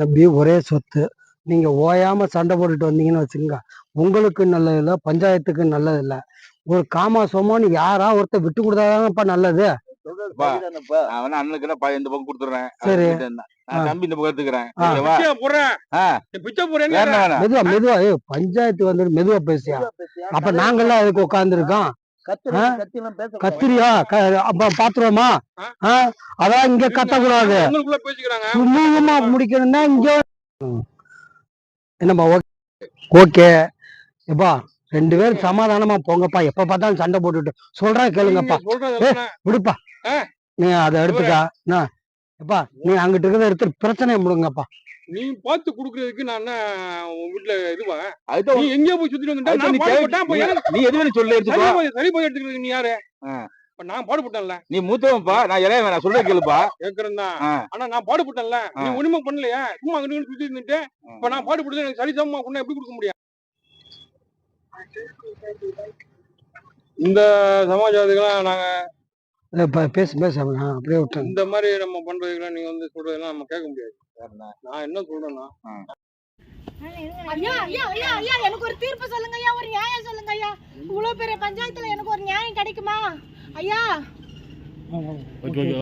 நம்பி ஒரே சொத்து. நீங்க ஓயாம சண்டை போட்டுட்டு வந்தீங்கன்னு வச்சுக்கோங்க, உங்களுக்கு நல்லது இல்லை, பஞ்சாயத்துக்கு நல்லது இல்லை. ஒரு காமா சோமான்னு யாரா ஒருத்தர் விட்டு கொடுத்தாதானப்பா நல்லது. அண்ணனுக்கு இந்த பக்கம் கொடுத்துறேன். சரி, தம்பி இந்த பக்கம் எடுத்துக்கிறேன். மெதுவா மெதுவா பஞ்சாயத்து வந்து மெதுவா பேசியா. அப்ப நாங்கெல்லாம் அதுக்கு உட்கார்ந்து இருக்கோம். கத்திரியா அப்ப பாத்துருவோமா? அதான் இங்க கத்தக்கூடாது. சுமூகமா முடிக்கணும்னா இங்க என்னப்பா? ஓகே எப்பா, 2 பேரும் சமாதானமா போங்கப்பா. எப்ப பார்த்தாலும் சண்டை போட்டுட்டு சொல்றா கேளுங்கப்பா. விடுப்பா, நீ அதை எடுத்துக்கா. எப்பா, நீ அங்கிட்டு இருக்கிறத எடுத்து பிரச்சனையை முடுங்கப்பா. நீ பார்த்து குடுக்குறதுக்கு நான் வீட்டுல இதுவா? நீ எங்கேயோ போய் சுத்திட்டு வந்துட்டா நீ எதுவும் சொல்லு. சரி போய் எடுத்துக்கிறதுக்கு நீ யாரு? நான் பாடுபட்டேன்ல. நீ மூத்தவன்பா, நான் இளைய நான் சொல்ல கேளுப்பா. கேக்குறேன் தான். ஆனா நான் பாடுபட்டேன்ல, நீ ஒண்ணுமே பண்ணலையா? சும்மா அங்கிட்டு சுத்தி இருந்துட்டு இப்ப நான் பாடுபட்டது எனக்கு சரிசமமா கொண்டு எப்படி கொடுக்க முடியும்? இந்த சமாஜத்துக்கெல்லாம் நாங்க பேச அப்படியே விட்டேன். இந்த மாதிரி நம்ம பண்றதுக்கெல்லாம் நீங்க வந்து சொல்றதெல்லாம் நம்ம கேட்க முடியாது. நான் என்ன சொல்றேன்னா, ஐயா ஐயா ஐயா ஐயா எனக்கு ஒரு தீர்ப்பு சொல்லுங்க ஐயா, ஒரு நியாயம் சொல்லுங்க ஐயா. இவ்வளவு பெரிய பஞ்சாயத்துல எனக்கு ஒரு நியாயம் கிடைக்குமா ஐயா?